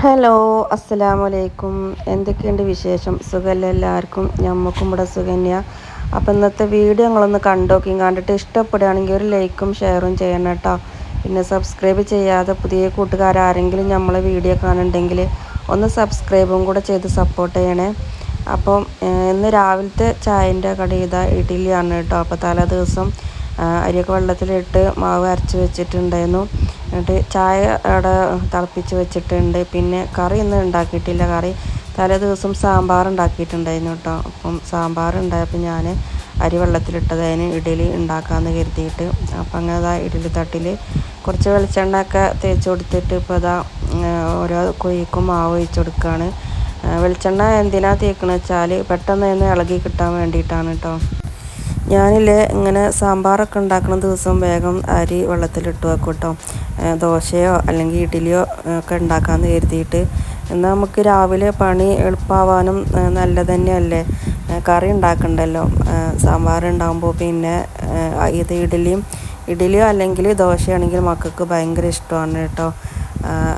Hello, അസ്സലാമു അലൈക്കും. എന്തൊക്കെയുണ്ട് വിശേഷം? സുഖമല്ല എല്ലാവർക്കും? ഞമ്മക്കും ഇവിടെ സുഖന്യ. അപ്പം ഇന്നത്തെ വീഡിയോ നിങ്ങളൊന്ന് കണ്ടിട്ട് ഇഷ്ടപ്പെടുകയാണെങ്കിൽ ഒരു ലൈക്കും ഷെയറും ചെയ്യണം കേട്ടോ. പിന്നെ സബ്സ്ക്രൈബ് ചെയ്യാതെ പുതിയ കൂട്ടുകാരാരെങ്കിലും നമ്മളെ വീഡിയോ കാണുന്നുണ്ടെങ്കിൽ ഒന്ന് സബ്സ്ക്രൈബും കൂടെ ചെയ്ത് സപ്പോർട്ട് ചെയ്യണേ. അപ്പം ഇന്ന് രാവിലത്തെ ചായൻ്റെ കടി ഇതാ ഇഡ്ഡലിയാണ് കേട്ടോ. അപ്പോൾ തലേ ദിവസം അരിയൊക്കെ വെള്ളത്തിലിട്ട് മാവ് അരച്ച് വെച്ചിട്ടുണ്ടായിരുന്നു. എന്നിട്ട് ചായ അവിടെ തിളപ്പിച്ച് വെച്ചിട്ടുണ്ട്. പിന്നെ കറി ഒന്നും ഉണ്ടാക്കിയിട്ടില്ല. കറി തലേ ദിവസം സാമ്പാർ ഉണ്ടാക്കിയിട്ടുണ്ടായിരുന്നു കേട്ടോ. അപ്പം സാമ്പാർ ഉണ്ടായപ്പോൾ ഞാൻ അരി വെള്ളത്തിലിട്ടതിന് ഇഡ്ഡലി ഉണ്ടാക്കാമെന്ന് കരുതിയിട്ട് അപ്പം അങ്ങനെ അതാ ഇഡ്ഡലി തട്ടിൽ കുറച്ച് വെളിച്ചെണ്ണയൊക്കെ തേച്ച് കൊടുത്തിട്ട് ഇപ്പോൾ അതാ ഓരോ കുഴിക്കും മാവ് ഒഴിച്ച് കൊടുക്കുകയാണ്. വെളിച്ചെണ്ണ എന്തിനാണ് തേക്കണമെന്ന് വെച്ചാൽ പെട്ടെന്ന് തന്നെ ഇളകി കിട്ടാൻ വേണ്ടിയിട്ടാണ് കേട്ടോ. ഞാനില്ലേ ഇങ്ങനെ സാമ്പാറൊക്കെ ഉണ്ടാക്കുന്ന ദിവസം വേഗം അരി വെള്ളത്തിലിട്ട് വെക്കും കേട്ടോ. ദോശയോ അല്ലെങ്കിൽ ഇഡ്ഡലിയോ ഒക്കെ ഉണ്ടാക്കാമെന്ന് കരുതിയിട്ട്. എന്നാൽ നമുക്ക് രാവിലെ പണി എളുപ്പമാവാനും നല്ലത് തന്നെയല്ലേ. കറി ഉണ്ടാക്കണ്ടല്ലോ. സാമ്പാർ ഉണ്ടാകുമ്പോൾ പിന്നെ ഇത് ഇഡ്ഡലിയോ അല്ലെങ്കിൽ ദോശയാണെങ്കിൽ മക്കൾക്ക് ഭയങ്കര ഇഷ്ടമാണ് കേട്ടോ.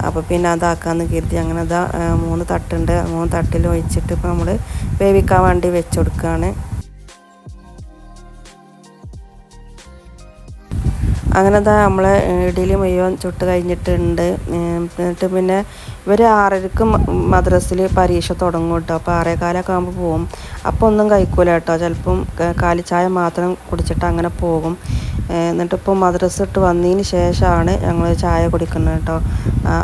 അപ്പോൾ പിന്നെ അതാക്കാമെന്ന് കരുതി അങ്ങനെ അതാ 3 തട്ടുണ്ട്. 3 തട്ടിൽ ഒഴിച്ചിട്ട് ഇപ്പോൾ നമ്മൾ വേവിക്കാൻ വേണ്ടി വെച്ച് കൊടുക്കുകയാണ്. അങ്ങനെ എന്താ നമ്മളെ ഇഡ്ഡലി മുഴുവൻ ചുട്ട് കഴിഞ്ഞിട്ടുണ്ട്. എന്നിട്ട് പിന്നെ ഇവർ 6:30 മദ്രസിൽ പരീക്ഷ തുടങ്ങും കേട്ടോ. അപ്പോൾ 6:15 ആകുമ്പോൾ പോകും. അപ്പോൾ ഒന്നും കഴിക്കൂല കേട്ടോ. ചിലപ്പം കാലിച്ചായ മാത്രം കുടിച്ചിട്ട് അങ്ങനെ പോകും. എന്നിട്ടിപ്പോൾ മദ്രസ ഇട്ട് വന്നതിന് ശേഷമാണ് ഞങ്ങൾ ചായ കുടിക്കുന്നത് കേട്ടോ.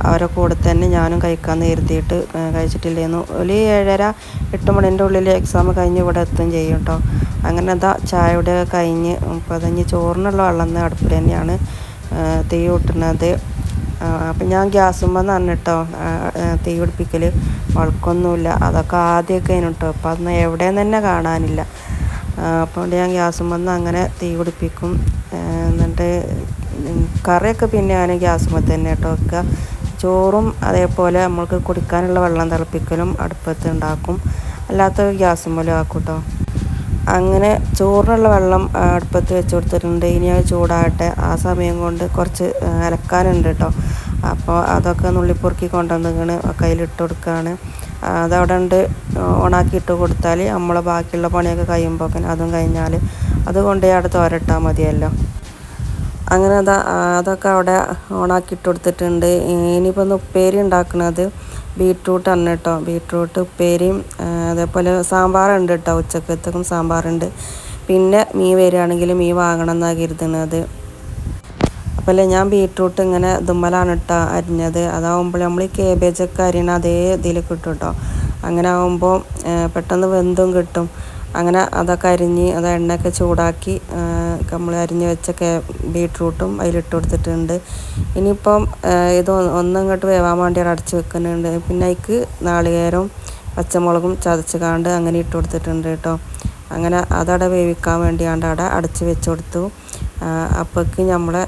അവരെ കൂടെ തന്നെ ഞാനും കഴിക്കാമെന്ന് കരുതിയിട്ട് കഴിച്ചിട്ടില്ലായിരുന്നു. ഒരു 7:30-8 മണിൻ്റെ ഉള്ളിൽ എക്സാം കഴിഞ്ഞ് ഇവിടെ എത്തുകയും ചെയ്യും കേട്ടോ. അങ്ങനെ അതാ ചായയുടെ കഴിഞ്ഞ് ഇപ്പോൾ അതഞ്ഞ് ചോറിനുള്ള വെള്ളം അടുപ്പിൽ തന്നെയാണ് തീ കൂട്ടുന്നത്. അപ്പം ഞാൻ ഗ്യാസുമ്പോൾ തന്നെ കേട്ടോ തീ പിടിപ്പിക്കൽ. വളക്കൊന്നുമില്ല. അതൊക്കെ ആദ്യമൊക്കെ അതിന് കേട്ടോ. അപ്പം അതൊന്നും എവിടെയും തന്നെ കാണാനില്ല. അപ്പോൾ ഞാൻ ഗ്യാസുമ്പോൾ അങ്ങനെ തീ പിടിപ്പിക്കും. എന്നിട്ട് കറിയൊക്കെ പിന്നെ ഞാൻ ഗ്യാസുമ്പോൾ തന്നെ കേട്ടോ വെക്കുക. ചോറും അതേപോലെ നമ്മൾക്ക് കുടിക്കാനുള്ള വെള്ളം തിളപ്പിക്കലും അടുപ്പത്ത് ഉണ്ടാക്കും. അല്ലാത്ത ഗ്യാസുമ്പോൾ ആക്കും കേട്ടോ. അങ്ങനെ ചോറിനുള്ള വെള്ളം അടുപ്പത്ത് വെച്ച് കൊടുത്തിട്ടുണ്ട്. ഇനി അത് ചൂടാകട്ടെ. ആ സമയം കൊണ്ട് കുറച്ച് അലക്കാനുണ്ട് കേട്ടോ. അപ്പോൾ അതൊക്കെ നുള്ളിപ്പൊറുക്കി കൊണ്ടുവന്നിങ്ങനെ കയ്യിലിട്ട് കൊടുക്കുകയാണ്. അതവിടെ ഉണ്ട് ഓണാക്കി ഇട്ട് കൊടുത്താൽ നമ്മളെ ബാക്കിയുള്ള പണിയൊക്കെ കഴിയുമ്പോൾ അതും കഴിഞ്ഞാൽ അതുകൊണ്ട് അവിടെ തോരട്ടാൽ മതിയല്ലോ. അങ്ങനെ അതൊക്കെ അവിടെ ഓണാക്കി ഇട്ട് കൊടുത്തിട്ടുണ്ട്. ഇനിയിപ്പോൾ ഒന്ന് ഉപ്പേരി ഉണ്ടാക്കുന്നത് ബീട്രൂട്ടാണ് കേട്ടോ. ബീട്രൂട്ട് ഉപ്പേരിയും അതേപോലെ സാമ്പാറുണ്ട് കേട്ടോ. ഉച്ചക്കത്തേക്കും സാമ്പാറുണ്ട്. പിന്നെ മീൻ വരികയാണെങ്കിൽ മീൻ വാങ്ങണം എന്നാണ് കരുതുന്നത്. അപ്പോൾ അല്ലേ ഞാൻ ബീട്രൂട്ട് ഇങ്ങനെ ഇതുമ്മലാണ് കേട്ടോ അരിഞ്ഞത്. അതാവുമ്പോൾ നമ്മൾ ഈ കേബേജൊക്കെ അരിയണ അതേ ഇതിൽ കിട്ടും കേട്ടോ. അങ്ങനെ ആകുമ്പോൾ പെട്ടെന്ന് വെന്തും കിട്ടും. അങ്ങനെ അതൊക്കെ അരിഞ്ഞ് അത് എണ്ണയൊക്കെ ചൂടാക്കി നമ്മൾ അരിഞ്ഞ് വെച്ച ബീട്രൂട്ടും അതിലിട്ട് കൊടുത്തിട്ടുണ്ട്. ഇനിയിപ്പം ഇത് ഒന്നിങ്ങോട്ട് വേവാൻ വേണ്ടി അടച്ച് വെക്കുന്നുണ്ട്. പിന്നെ അതിക്ക് നാളികേരവും പച്ചമുളകും ചതച്ച് കാണ്ട് അങ്ങനെ ഇട്ട് കൊടുത്തിട്ടുണ്ട് കേട്ടോ. അങ്ങനെ അതവിടെ വേവിക്കാൻ വേണ്ടിയാണ്ട് അവിടെ അടച്ച് വെച്ച് കൊടുത്തു. അപ്പോഴേക്ക് നമ്മളെ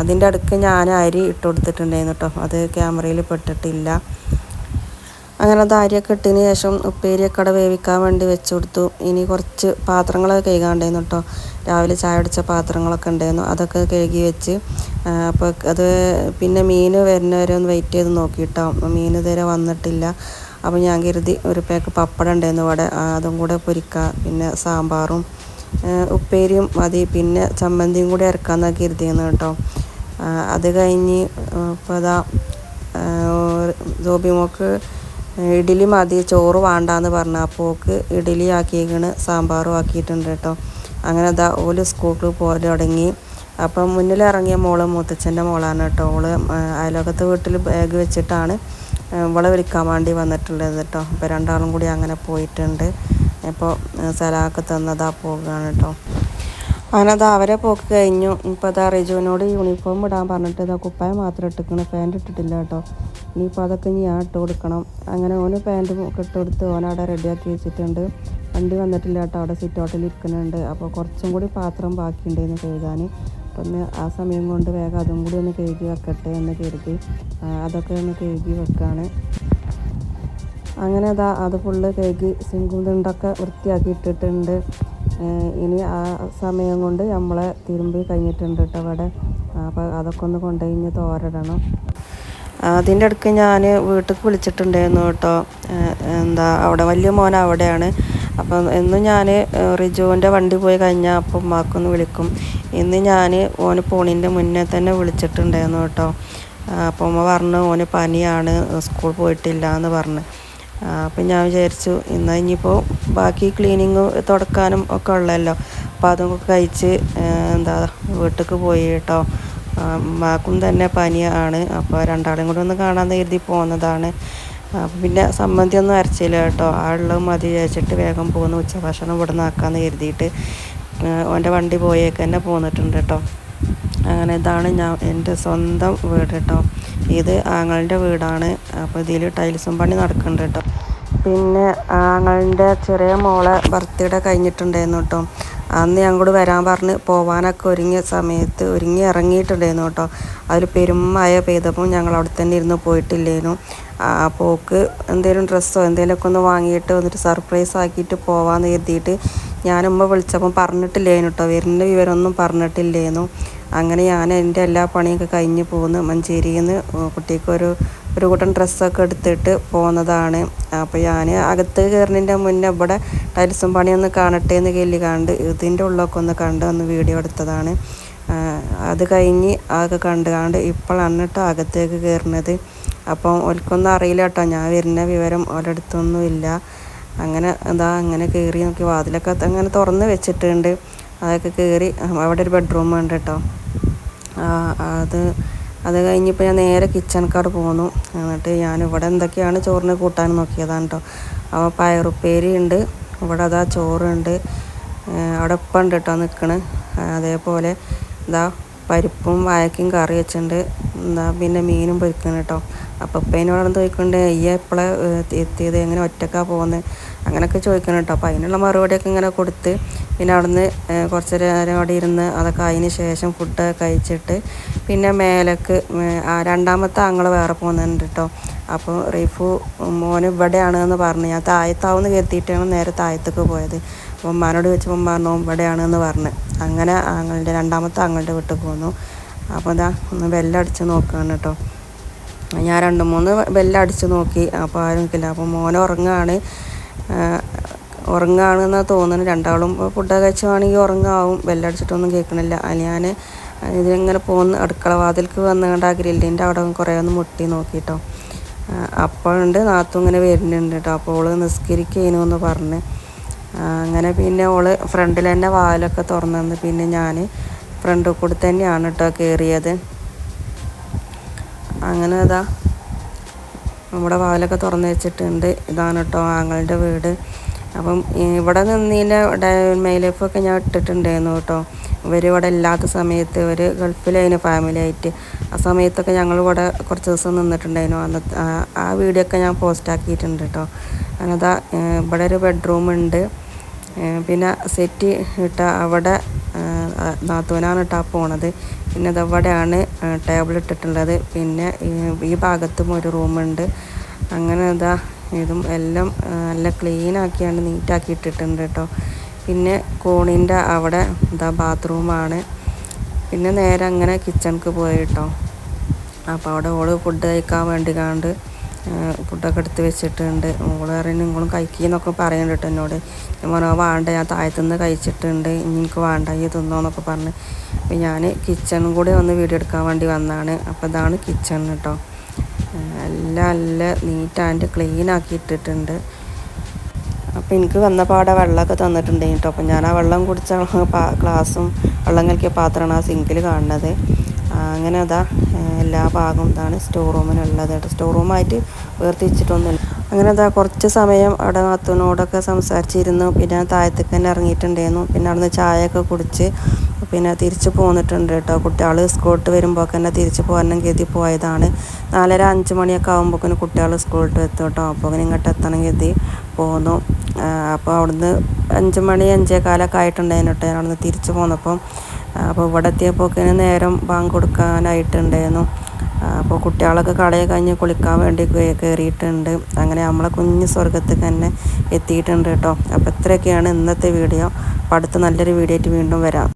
അതിൻ്റെ അടുക്ക് ഞാൻ അരി ഇട്ട് കൊടുത്തിട്ടുണ്ടായിരുന്നു കേട്ടോ. അത് ക്യാമറയിൽ പെട്ടിട്ടില്ല. അങ്ങനെ അത് അരിയൊക്കെ ഇട്ടതിന് ശേഷം ഉപ്പേരിയൊക്കെ അവിടെ വേവിക്കാൻ വേണ്ടി വെച്ച് കൊടുത്തു. ഇനി കുറച്ച് പാത്രങ്ങളൊക്കെ കഴുകാണ്ടായിരുന്നു കേട്ടോ. രാവിലെ ചായ കുടിച്ച പാത്രങ്ങളൊക്കെ ഉണ്ടായിരുന്നു. അതൊക്കെ കഴുകി വെച്ച് അപ്പോൾ അത് പിന്നെ മീൻ വരുന്നവരെ ഒന്ന് വെയിറ്റ് ചെയ്ത് നോക്കിയിട്ടോ. മീൻ ഇതുവരെ വന്നിട്ടില്ല. അപ്പോൾ ഞാൻ കരുതി ഒരു പാക്ക് പപ്പടം ഉണ്ടായിരുന്നു ഇവിടെ, അതും കൂടെ പൊരിക്കുക. പിന്നെ സാമ്പാറും ഉപ്പേരിയും മതി. പിന്നെ ചമ്മന്തിയും കൂടി ഇറക്കാമെന്നൊക്കെ കരുതിയിരുന്നു കേട്ടോ. അത് കഴിഞ്ഞ് ഇപ്പോൾ അതാ ജോബിമോക്ക് ഇഡ്ഡലി മതി, ചോറ് വേണ്ടാന്ന് പറഞ്ഞാൽ പോക്ക് ഇഡ്ഡലി ആക്കിയേക്കണ്, സാമ്പാറും ആക്കിയിട്ടുണ്ട് കേട്ടോ. അങ്ങനെ അതാ ഓല് സ്കൂളിൽ പോകാൻ തുടങ്ങി. അപ്പം മുന്നിലിറങ്ങിയ മോള് മുത്തച്ഛൻ്റെ മോളാണ് കേട്ടോ. ഓള് അയലോകത്തെ വീട്ടിൽ ബാഗ് വെച്ചിട്ടാണ് ഇവളെ വിളിക്കാൻ വേണ്ടി വന്നിട്ടുള്ളത് കേട്ടോ. അപ്പോൾ രണ്ടാളും കൂടി അങ്ങനെ പോയിട്ടുണ്ട്. ഇപ്പോൾ സലാക്ക് തന്നതാ പോകുകയാണ് കേട്ടോ. അങ്ങനെ അതാ അവരെ പോക്ക് കഴിഞ്ഞു. ഇപ്പോൾ അതാ റിജുവിനോട് യൂണിഫോം ഇടാൻ പറഞ്ഞിട്ട് ഇതാ കുപ്പായം മാത്രം ഇട്ടിക്കണം, പാൻറ്റ് ഇട്ടിട്ടില്ല കേട്ടോ. ഇനിയിപ്പോൾ അതൊക്കെ ഞാൻ ഇട്ട് കൊടുക്കണം. അങ്ങനെ ഓന് പാൻറ്റും ഒക്കെ ഇട്ട് കൊടുത്ത് ഓനവിടെ റെഡിയാക്കി വെച്ചിട്ടുണ്ട്. വണ്ടി വന്നിട്ടില്ല കേട്ടോ. അവിടെ സിറ്റ് ഔട്ടിൽ ഇരിക്കുന്നുണ്ട്. അപ്പോൾ കുറച്ചും കൂടി പാത്രം ബാക്കിയുണ്ടായിരുന്നു കഴുകാൻ. അപ്പം ഒന്ന് ആ സമയം കൊണ്ട് വേഗം അതും കൂടി ഒന്ന് കഴുകി വെക്കട്ടെ എന്ന് കരുതി അതൊക്കെ ഒന്ന് കഴുകി വെക്കുകയാണ്. അങ്ങനെ അത് ഫുള്ള് കഴുകി സിങ്കും തിണ്ടൊക്കെ വൃത്തിയാക്കി ഇട്ടിട്ടുണ്ട്. ഇനി ആ സമയം കൊണ്ട് നമ്മളെ തിരുമ്പി കഴിഞ്ഞിട്ടുണ്ട് കേട്ടോ അവിടെ. അപ്പോൾ അതൊക്കെ ഒന്ന് കൊണ്ടുകഴിഞ്ഞ് തോരടണം. അതിൻ്റെ ഇടയ്ക്ക് ഞാൻ വീട്ടിലേക്ക് വിളിച്ചിട്ടുണ്ടായിരുന്നു കേട്ടോ. എന്താ അവിടെ വലിയ മോൻ അവിടെയാണ്. അപ്പം എന്നും ഞാൻ റിജുവിൻ്റെ വണ്ടി പോയി കഴിഞ്ഞാൽ അപ്പം ഉമ്മാക്കൊന്ന് വിളിക്കും. ഇന്ന് ഞാൻ ഓന് പോണീൻ്റെ മുന്നേ തന്നെ വിളിച്ചിട്ടുണ്ടായിരുന്നു കേട്ടോ. അപ്പോൾ ഉമ്മ പറഞ്ഞു ഓന് പനിയാണ്, സ്കൂൾ പോയിട്ടില്ല എന്ന് പറഞ്ഞു. അപ്പം ഞാൻ വിചാരിച്ചു എന്നാൽ ഇനിയിപ്പോൾ ബാക്കി ക്ലീനിങ് തുടക്കാനും ഒക്കെ ഉള്ളല്ലോ, അപ്പോൾ അതൊക്കെ കഴിച്ച് എന്താ വീട്ടിലേക്ക് പോയി കേട്ടോ. ഉമ്മാക്കും തന്നെ പനിയാണ്. അപ്പോൾ രണ്ടാളും കൂടെ ഒന്ന് കാണാമെന്ന് കരുതി പോകുന്നതാണ്. പിന്നെ സമ്മന്തിയൊന്നും അരച്ചില്ല കേട്ടോ. ആ ഉള്ളത് മതി വിചാരിച്ചിട്ട് വേഗം പോകുന്നു. ഉച്ചഭക്ഷണം ഇവിടെ നിന്ന് ആക്കാമെന്ന് കരുതിയിട്ട് ഓൻ്റെ വണ്ടി പോയേക്ക് തന്നെ പോന്നിട്ടുണ്ട് കേട്ടോ. അങ്ങനെ ഇതാണ് എൻ്റെ സ്വന്തം വീട് കേട്ടോ. ഇത് ആങ്ങളുടെ വീടാണ്. അപ്പോൾ ഇതിൽ ടൈൽസും പണി നടക്കുന്നുണ്ട് കേട്ടോ. പിന്നെ ആങ്ങളുടെ ചെറിയ മോളെ ബർത്ത്ഡേ കഴിഞ്ഞിട്ടുണ്ടായിരുന്നു കേട്ടോ. അന്ന് ഞങ്ങളോട് വരാൻ പറഞ്ഞ് പോവാനൊക്കെ ഒരുങ്ങിയ സമയത്ത് ഒരുങ്ങി ഇറങ്ങിയിട്ടുണ്ടായിരുന്നു കേട്ടോ. അതിൽ പെരുമഴ പെയ്തപ്പോൾ ഞങ്ങൾ അവിടെ തന്നെ ഇരുന്ന് പോയിട്ടില്ലേനു. പോക്ക് എന്തെങ്കിലും ഡ്രസ്സോ എന്തെങ്കിലുമൊക്കെ ഒന്ന് വാങ്ങിയിട്ട് വന്നിട്ട് സർപ്രൈസ് ആക്കിയിട്ട് പോവാമെന്ന് കരുതിയിട്ട് ഞാനുമ്മ വിളിച്ചപ്പം പറഞ്ഞിട്ടില്ലേനു കേട്ടോ. വരുന്ന വിവരമൊന്നും പറഞ്ഞിട്ടില്ലേനു. അങ്ങനെ ഞാൻ എൻ്റെ എല്ലാ പണിയൊക്കെ കഴിഞ്ഞ് പോന്ന് മഞ്ചേരിയിൽ നിന്ന് കുട്ടിക്ക് ഒരു കൂട്ടം ഡ്രസ്സൊക്കെ എടുത്തിട്ട് പോകുന്നതാണ്. അപ്പോൾ ഞാൻ അകത്ത് കയറുന്നതിൻ്റെ മുന്നേ ഇവിടെ ടൈൽസും പണിയൊന്ന് കാണട്ടെ എന്ന് കണ്ട് ഇതിൻ്റെ ഉള്ളൊക്കെ ഒന്ന് കണ്ട് ഒന്ന് വീഡിയോ എടുത്തതാണ്. അത് കഴിഞ്ഞ് അതൊക്കെ കണ്ട് ഇപ്പോഴാണ് കേട്ടോ അകത്തേക്ക് കയറുന്നത്. അപ്പം ഓൽക്കൊന്നും അറിയില്ല കേട്ടോ, ഞാൻ വരുന്ന വിവരം ഓരോടത്തൊന്നും ഇല്ല. അങ്ങനെ കയറി നോക്കി വാതിലൊക്കെ അങ്ങനെ തുറന്ന് വെച്ചിട്ടുണ്ട്. അതൊക്കെ കയറി അവിടെ ഒരു ബെഡ്റൂം ഉണ്ട് കേട്ടോ. അത് കഴിഞ്ഞപ്പോൾ ഞാൻ നേരെ കിച്ചണിക്കാട് പോന്നു. എന്നിട്ട് ഞാനിവിടെ എന്തൊക്കെയാണ് ചോറിന് കൂട്ടാൻ നോക്കിയതാണ് കേട്ടോ. അപ്പോൾ പയറുപ്പേരി ഉണ്ട്, ഇവിടെ അതാ ചോറുണ്ട്, അവിടെ ഉപ്പ ഉണ്ട് കേട്ടോ നിൽക്കണ്. അതേപോലെ ഇതാ പരിപ്പും വാഴയ്ക്കും കറി വെച്ചിട്ടുണ്ട്. പിന്നെ മീനും പൊരിക്കണം കേട്ടോ. അപ്പോൾ ഉപ്പേനോട് ചോദിക്കുന്നുണ്ട് എപ്പോഴാണ് എത്തിയത്, എങ്ങനെ ഒറ്റക്കാണ് പോകുന്നത് അങ്ങനെയൊക്കെ ചോദിക്കണം കേട്ടോ. അപ്പോൾ അതിനുള്ള മറുപടിയൊക്കെ ഇങ്ങനെ കൊടുത്ത് പിന്നെ അവിടുന്ന് കുറച്ച് നേരം അവിടെ ഇരുന്ന് അതൊക്കെ അതിന് ശേഷം ഫുഡ് കഴിച്ചിട്ട് പിന്നെ മേലേക്ക് രണ്ടാമത്തെ ആങ്ങൾ വേറെ പോകുന്നുണ്ട് കേട്ടോ. അപ്പോൾ റീഫു മോന് ഇവിടെയാണ് എന്ന് പറഞ്ഞു. ഞാൻ താഴത്താവെന്ന് കരുതിയിട്ടാണ് നേരെ താഴത്തേക്ക് പോയത്. അപ്പോൾ ഉമ്മാനോട് ചോദിച്ചപ്പോൾ പറഞ്ഞു ഇവിടെയാണെന്ന് പറഞ്ഞ്. അങ്ങനെ രണ്ടാമത്തെ ആങ്ങളുടെ വീട്ടിൽ പോന്നു. അപ്പോൾ ഇതാ ഒന്ന് ബെല്ലടിച്ച് നോക്കുകയാണ് കേട്ടോ. ഞാൻ 2-3 ബെല്ലടിച്ച് നോക്കി, അപ്പോൾ ആരും നിൽക്കില്ല. അപ്പോൾ മോൻ ഉറങ്ങുകയാണെന്നാണ് തോന്നുന്നത്. രണ്ടാളും ഫുഡ് കഴിച്ചാണെങ്കിൽ ഉറങ്ങാവും. ബെല്ലടിച്ചിട്ടൊന്നും കേൾക്കണില്ല. ഞാൻ ഇതിങ്ങനെ പോകുന്ന അടുക്കള വാതിൽക്ക് വന്നുകൊണ്ട് ആ ഗ്രില്ലിൻ്റെ അവിടെ കുറേ ഒന്ന് മുട്ടി നോക്കിട്ടോ. അപ്പോഴുണ്ട് നാത്തും ഇങ്ങനെ വരുന്നുണ്ട് കേട്ടോ. അപ്പോൾ ഓള് നിസ്കരിക്കുന്നു പറഞ്ഞ് അങ്ങനെ പിന്നെ ഓള് ഫ്രണ്ടിൽ തന്നെ വാതിലൊക്കെ തുറന്നു. പിന്നെ ഞാൻ ഫ്രണ്ടിൽ കൂടി തന്നെയാണ് കേട്ടോ കയറിയത്. അങ്ങനെ അതാ നമ്മുടെ വാതിലൊക്കെ തുറന്ന് വെച്ചിട്ടുണ്ട്. ഇതാണ് കേട്ടോ ആങ്ങളുടെ വീട്. അപ്പം ഇവിടെ നിന്നതിൻ്റെ മൈ ലൈഫൊക്കെ ഞാൻ ഇട്ടിട്ടുണ്ടായിരുന്നു കേട്ടോ. ഇവരിവിടെ ഇല്ലാത്ത സമയത്ത് ഇവർ ഗൾഫിലായിരുന്നു ഫാമിലി ആയിട്ട്. ആ സമയത്തൊക്കെ ഞങ്ങൾ ഇവിടെ കുറച്ച് ദിവസം നിന്നിട്ടുണ്ടായിരുന്നു. അന്നത്തെ ആ വീഡിയോ ഒക്കെ ഞാൻ പോസ്റ്റാക്കിയിട്ടുണ്ട് കേട്ടോ. അങ്ങനതാ ഇവിടെ ഒരു ബെഡ്റൂം ഉണ്ട്. പിന്നെ സെറ്റ് ഇട്ട അവിടെ നാത്തൂനാണ് കേട്ടോ പോണത്. പിന്നെ അതവിടെയാണ് ടേബിൾ ഇട്ടിട്ടുള്ളത്. പിന്നെ ഈ ഭാഗത്തും ഒരു റൂമുണ്ട്. അങ്ങനെ ഇതും എല്ലാം നല്ല ക്ലീനാക്കിയാണ് നീറ്റാക്കി ഇട്ടിട്ടുണ്ട് കേട്ടോ. പിന്നെ കോണിൻ്റെ അവിടെ ബാത്റൂമാണ്. പിന്നെ നേരെ അങ്ങനെ കിച്ചണിക്ക് പോയി കേട്ടോ. അപ്പോൾ അവിടെ ഓള് ഫുഡ് കഴിക്കാൻ വേണ്ടി ഫുഡൊക്കെ എടുത്ത് വെച്ചിട്ടുണ്ട്. ഓള് അറിയാൻ നിങ്ങളും കഴിക്കുന്നൊക്കെ പറയുന്നുണ്ട് കേട്ടോ എന്നോട്. ഞാൻ പറഞ്ഞു വേണ്ട, ഞാൻ താഴത്തുനിന്ന് കഴിച്ചിട്ടുണ്ട്, ഇനി എനിക്ക് വേണ്ട ഈ തിന്നോന്നൊക്കെ പറഞ്ഞ്. അപ്പോൾ ഞാൻ കിച്ചണും കൂടി ഒന്ന് വീഡിയോ എടുക്കാൻ വേണ്ടി വന്നതാണ്. അപ്പോൾ ഇതാണ് കിച്ചൺ കേട്ടോ. എല്ലാം നല്ല നീറ്റായിട്ട് ക്ലീനാക്കി ഇട്ടിട്ടുണ്ട്. അപ്പോൾ എനിക്ക് വന്നപ്പോൾ അവിടെ വെള്ളമൊക്കെ തന്നിട്ടുണ്ട് കേട്ടോ. അപ്പോൾ ഞാൻ ആ വെള്ളം കുടിച്ച ഗ്ലാസും വെള്ളം കലക്കിയ പാത്രമാണ് ആ സിങ്കിൽ കാണുന്നത്. അങ്ങനെ എല്ലാ ഭാഗവും ഇതാണ് സ്റ്റോർ റൂമിനുള്ളത് കേട്ടോ. സ്റ്റോർ റൂമായിട്ട് വേർതിരിച്ചിട്ടൊന്നുമില്ല. അങ്ങനെ കുറച്ച് സമയം അവിടെ നാത്തൂനോടൊക്കെ സംസാരിച്ചിരുന്നു. പിന്നെ താഴത്തേക്ക് തന്നെ ഇറങ്ങിയിട്ടുണ്ടായിരുന്നു. പിന്നെ അവിടുന്ന് ചായയൊക്കെ കുടിച്ച് പിന്നെ തിരിച്ച് പോന്നിട്ടുണ്ട് കേട്ടോ. കുട്ടികൾ സ്കൂളിട്ട് വരുമ്പോൾ തന്നെ തിരിച്ച് പോകാനും കരുതി പോയതാണ്. 4:30-5 മണിയൊക്കെ ആകുമ്പോൾ കുട്ടികൾ സ്കൂളിട്ട് എത്തും കേട്ടോ. അപ്പോൾ ഇങ്ങോട്ട് എത്തണം കരുതി പോന്നു. അപ്പോൾ അവിടുന്ന് 5 മണി 5:15 ആയിട്ടുണ്ടായിരുന്നു കേട്ടോ ഞാൻ അവിടുന്ന് തിരിച്ച് പോന്നപ്പം. അപ്പോൾ ഇവിടെ എത്തിയപ്പോൾ നേരം ബാങ്ക് കൊടുക്കാനായിട്ടുണ്ടായിരുന്നു. അപ്പോൾ കുട്ടികളൊക്കെ കടയിൽ കഴിഞ്ഞ് കുളിക്കാൻ വേണ്ടി കയറിയിട്ടുണ്ട്. അങ്ങനെ നമ്മളെ കുഞ്ഞ് സ്വർഗത്തിൽ തന്നെ എത്തിയിട്ടുണ്ട് കേട്ടോ. അപ്പോൾ ഇത്രയൊക്കെയാണ് ഇന്നത്തെ വീഡിയോ. അപ്പോൾ അടുത്ത നല്ലൊരു വീഡിയോ ആയിട്ട് വീണ്ടും വരാം.